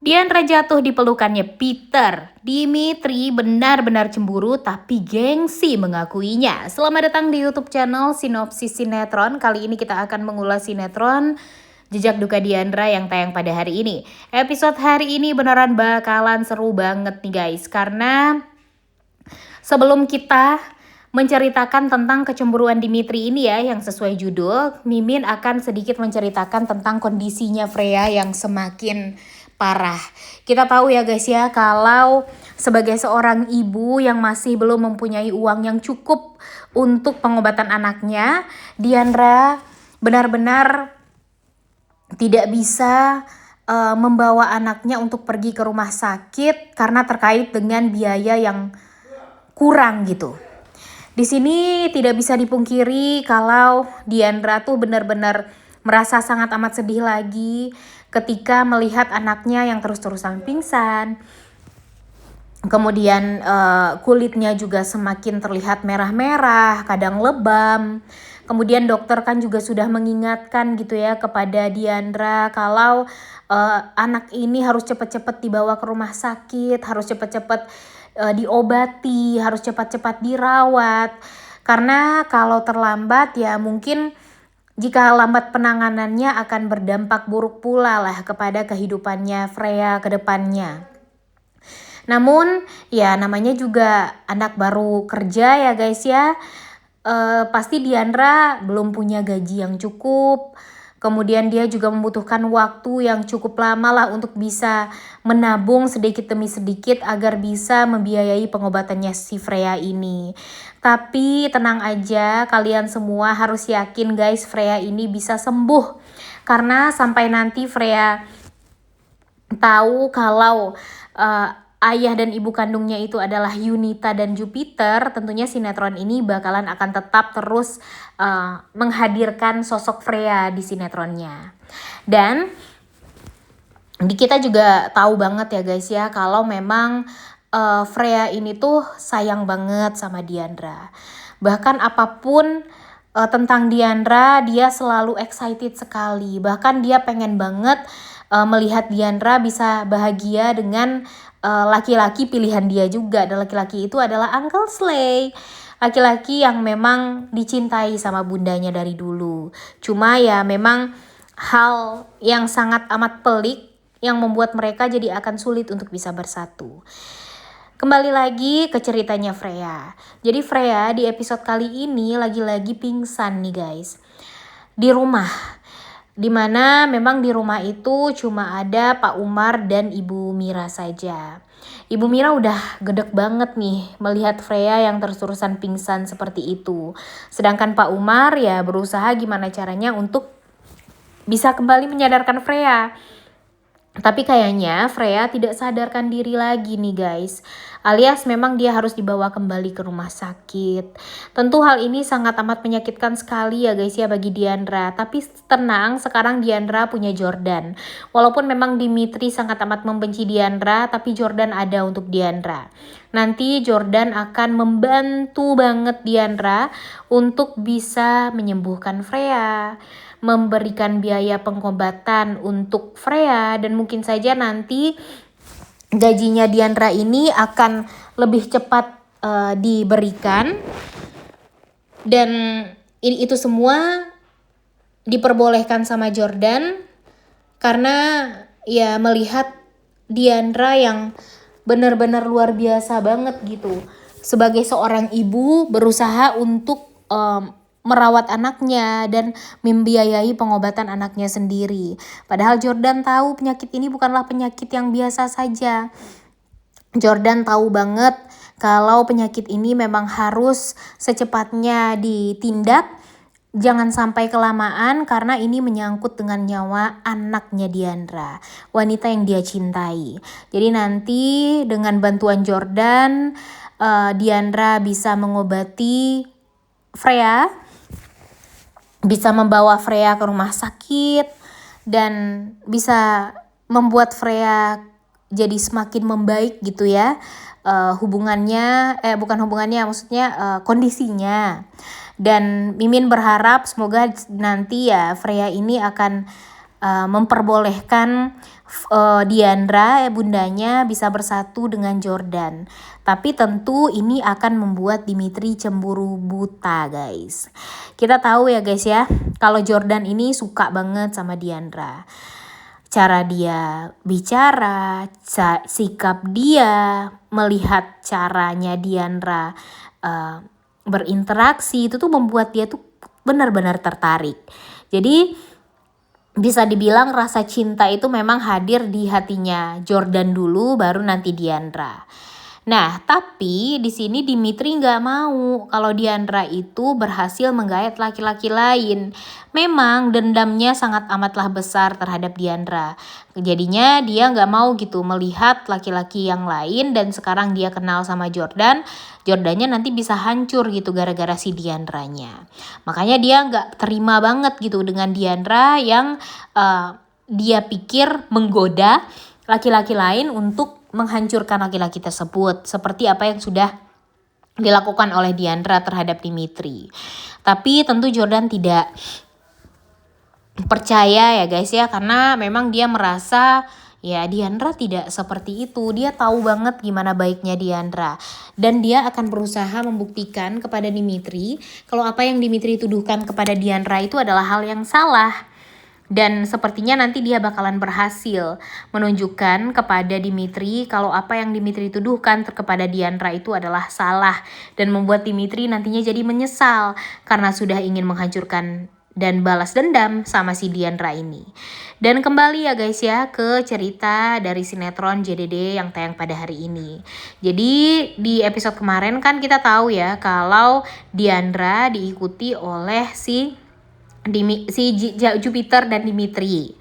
Diandra jatuh di pelukannya Peter. Dimitri benar-benar cemburu tapi gengsi mengakuinya. Selamat datang di YouTube channel Sinopsis Sinetron. Kali ini kita akan mengulas sinetron Jejak Duka Diandra yang tayang pada hari ini. Episode hari ini beneran bakalan seru banget nih guys. Karena sebelum kita menceritakan tentang kecemburuan Dimitri ini ya, yang sesuai judul, Mimin akan sedikit menceritakan tentang kondisinya Freya yang semakin parah. Kita tahu ya guys ya, kalau sebagai seorang ibu yang masih belum mempunyai uang yang cukup untuk pengobatan anaknya, Diandra benar-benar tidak bisa membawa anaknya untuk pergi ke rumah sakit karena terkait dengan biaya yang kurang gitu. Di sini tidak bisa dipungkiri kalau Diandra tuh benar-benar merasa sangat amat sedih lagi ketika melihat anaknya yang terus-terusan pingsan. Kemudian kulitnya juga semakin terlihat merah-merah, kadang lebam. Kemudian dokter kan juga sudah mengingatkan gitu ya kepada Diandra kalau anak ini harus cepat-cepat dibawa ke rumah sakit, harus cepat-cepat diobati, harus cepat-cepat dirawat. Karena kalau terlambat ya mungkin jika lambat penanganannya akan berdampak buruk pula lah kepada kehidupannya Freya ke depannya. Namun ya namanya juga anak baru kerja ya guys ya. Pasti Diandra belum punya gaji yang cukup. Kemudian dia juga membutuhkan waktu yang cukup lama lah untuk bisa menabung sedikit demi sedikit agar bisa membiayai pengobatannya si Freya ini. Tapi tenang aja, kalian semua harus yakin guys, Freya ini bisa sembuh. Karena sampai nanti Freya tahu kalau ayah dan ibu kandungnya itu adalah Yunita dan Jupiter, tentunya sinetron ini bakalan akan tetap terus menghadirkan sosok Freya di sinetronnya. Dan kita juga tahu banget ya guys ya kalau memang Freya ini tuh sayang banget sama Diandra. Bahkan apapun tentang Diandra, dia selalu excited sekali. Bahkan dia pengen banget melihat Diandra bisa bahagia dengan laki-laki pilihan dia juga. Dan laki-laki itu adalah Uncle Slay. Laki-laki yang memang dicintai sama bundanya dari dulu. Cuma ya memang hal yang sangat amat pelik yang membuat mereka jadi akan sulit untuk bisa bersatu. Kembali lagi ke ceritanya Freya. Jadi Freya di episode kali ini lagi-lagi pingsan nih guys. Di rumah. Dimana memang di rumah itu cuma ada Pak Umar dan Ibu Mira saja. Ibu Mira udah gedek banget nih melihat Freya yang terus-terusan pingsan seperti itu. Sedangkan Pak Umar ya berusaha gimana caranya untuk bisa kembali menyadarkan Freya. Tapi kayaknya Freya tidak sadarkan diri lagi nih guys. Alias memang dia harus dibawa kembali ke rumah sakit. Tentu hal ini sangat amat menyakitkan sekali ya guys ya bagi Diandra. Tapi tenang, sekarang Diandra punya Jordan. Walaupun memang Dimitri sangat amat membenci Diandra, tapi Jordan ada untuk Diandra. Nanti Jordan akan membantu banget Diandra untuk bisa menyembuhkan Freya, memberikan biaya pengobatan untuk Freya, dan mungkin saja nanti gajinya Diandra ini akan lebih cepat diberikan. Dan itu semua diperbolehkan sama Jordan karena ya melihat Diandra yang benar-benar luar biasa banget gitu. Sebagai seorang ibu berusaha untuk merawat anaknya dan membiayai pengobatan anaknya sendiri. Padahal Jordan tahu penyakit ini bukanlah penyakit yang biasa saja. Jordan tahu banget kalau penyakit ini memang harus secepatnya ditindak. Jangan sampai kelamaan karena ini menyangkut dengan nyawa anaknya Diandra, wanita yang dia cintai. Jadi nanti dengan bantuan Jordan, Diandra bisa mengobati Freya, bisa membawa Freya ke rumah sakit, dan bisa membuat Freya jadi semakin membaik gitu ya. Kondisinya. Dan Mimin berharap semoga nanti ya Freya ini akan memperbolehkan Diandra bundanya bisa bersatu dengan Jordan. Tapi tentu ini akan membuat Dimitri cemburu buta, guys. Kita tahu ya guys ya, kalau Jordan ini suka banget sama Diandra. Cara dia bicara, sikap dia, melihat caranya Diandra berinteraksi, itu tuh membuat dia tuh benar-benar tertarik. Jadi bisa dibilang rasa cinta itu memang hadir di hatinya Jordan dulu, baru nanti Diandra. Nah, tapi di sini Dimitri nggak mau kalau Diandra itu berhasil menggait laki-laki lain. Memang dendamnya sangat amatlah besar terhadap Diandra. Jadinya dia nggak mau gitu melihat laki-laki yang lain, dan sekarang dia kenal sama Jordan. Jordannya nanti bisa hancur gitu gara-gara si Diandranya. Makanya dia nggak terima banget gitu dengan Diandra yang dia pikir menggoda laki-laki lain untuk menghancurkan laki-laki tersebut, seperti apa yang sudah dilakukan oleh Diandra terhadap Dimitri. Tapi tentu Jordan tidak percaya ya guys ya, karena memang dia merasa ya Diandra tidak seperti itu. Dia tahu banget gimana baiknya Diandra, dan dia akan berusaha membuktikan kepada Dimitri kalau apa yang Dimitri tuduhkan kepada Diandra itu adalah hal yang salah. Dan sepertinya nanti dia bakalan berhasil menunjukkan kepada Dimitri kalau apa yang Dimitri tuduhkan kepada Diandra itu adalah salah, dan membuat Dimitri nantinya jadi menyesal karena sudah ingin menghancurkan dan balas dendam sama si Diandra ini. Dan kembali ya guys ya ke cerita dari sinetron JDD yang tayang pada hari ini. Jadi di episode kemarin kan kita tahu ya kalau Diandra diikuti oleh si Jupiter dan Dimitri.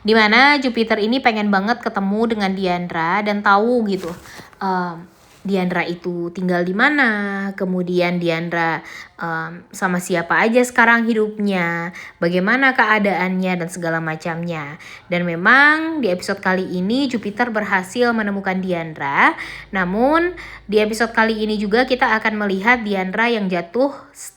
Dimana Jupiter ini pengen banget ketemu dengan Diandra dan tahu gitu Diandra itu tinggal di mana, kemudian Diandra sama siapa aja sekarang hidupnya, bagaimana keadaannya dan segala macamnya. Dan memang di episode kali ini Jupiter berhasil menemukan Diandra. Namun di episode kali ini juga kita akan melihat Diandra yang jatuh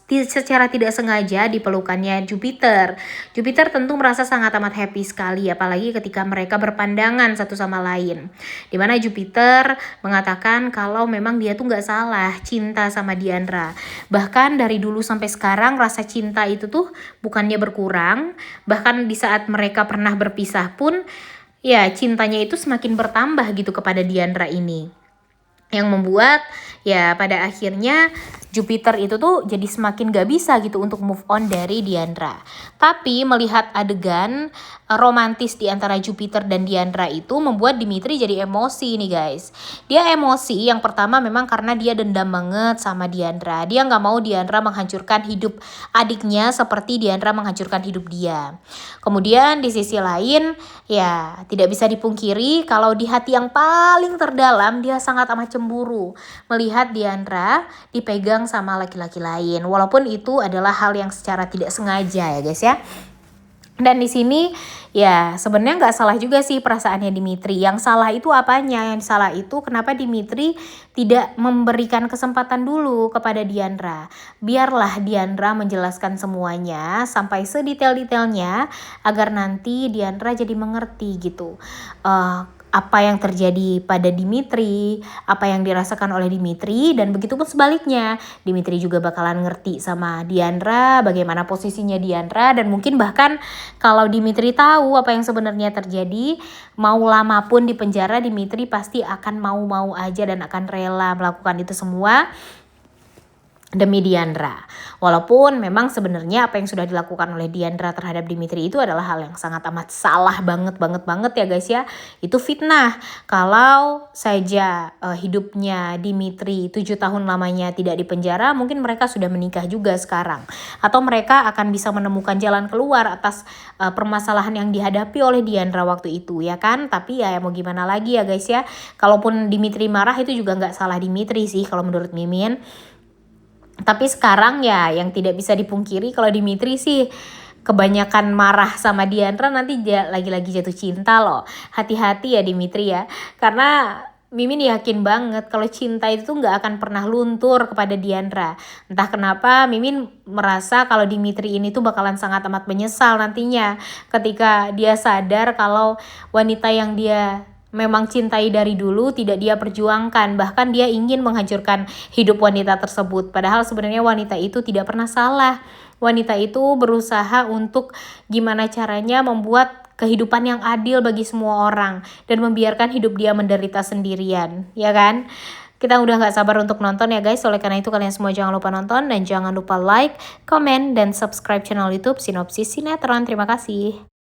secara tidak sengaja di pelukannya Jupiter. Jupiter tentu merasa sangat amat happy sekali, apalagi ketika mereka berpandangan satu sama lain. Dimana Jupiter mengatakan kalau memang dia tuh gak salah cinta sama Diandra. Bahkan dari dulu sampai sekarang rasa cinta itu tuh bukannya berkurang. Bahkan di saat mereka pernah berpisah pun ya cintanya itu semakin bertambah gitu kepada Diandra ini. Yang membuat ya pada akhirnya Jupiter itu tuh jadi semakin gak bisa gitu untuk move on dari Diandra. Tapi melihat adegan romantis di antara Jupiter dan Diandra itu membuat Dimitri jadi emosi nih guys. Dia emosi yang pertama memang karena dia dendam banget sama Diandra. Dia gak mau Diandra menghancurkan hidup adiknya seperti Diandra menghancurkan hidup dia. Kemudian di sisi lain ya tidak bisa dipungkiri kalau di hati yang paling terdalam dia sangat amat cemburu melihat Diandra dipegang sama laki-laki lain, walaupun itu adalah hal yang secara tidak sengaja ya guys ya. Dan di sini ya sebenarnya nggak salah juga sih perasaannya Dimitri. Yang salah itu apanya? Yang salah itu kenapa Dimitri tidak memberikan kesempatan dulu kepada Diandra. Biarlah Diandra menjelaskan semuanya sampai sedetail-detailnya agar nanti Diandra jadi mengerti gitu. Apa yang terjadi pada Dimitri, apa yang dirasakan oleh Dimitri, dan begitu pun sebaliknya. Dimitri juga bakalan ngerti sama Diandra, bagaimana posisinya Diandra, dan mungkin bahkan kalau Dimitri tahu apa yang sebenarnya terjadi, mau lama pun di penjara, Dimitri pasti akan mau-mau aja dan akan rela melakukan itu semua demi Diandra. Walaupun memang sebenarnya apa yang sudah dilakukan oleh Diandra terhadap Dimitri itu adalah hal yang sangat amat salah banget ya guys ya. Itu fitnah. Kalau saja hidupnya Dimitri 7 tahun lamanya tidak dipenjara, mungkin mereka sudah menikah juga sekarang. Atau mereka akan bisa menemukan jalan keluar atas permasalahan yang dihadapi oleh Diandra waktu itu ya kan. Tapi ya mau gimana lagi ya guys ya. Kalaupun Dimitri marah itu juga gak salah Dimitri sih kalau menurut Mimin. Tapi sekarang ya yang tidak bisa dipungkiri kalau Dimitri sih kebanyakan marah sama Diandra nanti dia lagi-lagi jatuh cinta loh. Hati-hati ya Dimitri ya. Karena Mimin yakin banget kalau cinta itu tuh nggak akan pernah luntur kepada Diandra. Entah kenapa Mimin merasa kalau Dimitri ini tuh bakalan sangat amat menyesal nantinya ketika dia sadar kalau wanita yang dia memang cintai dari dulu tidak dia perjuangkan, bahkan dia ingin menghancurkan hidup wanita tersebut. Padahal sebenarnya wanita itu tidak pernah salah. Wanita itu berusaha untuk gimana caranya membuat kehidupan yang adil bagi semua orang dan membiarkan hidup dia menderita sendirian, ya kan? Kita udah gak sabar untuk nonton ya guys. Oleh karena itu kalian semua jangan lupa nonton dan jangan lupa like, comment, dan subscribe channel YouTube Sinopsis Sinetron. Terima kasih.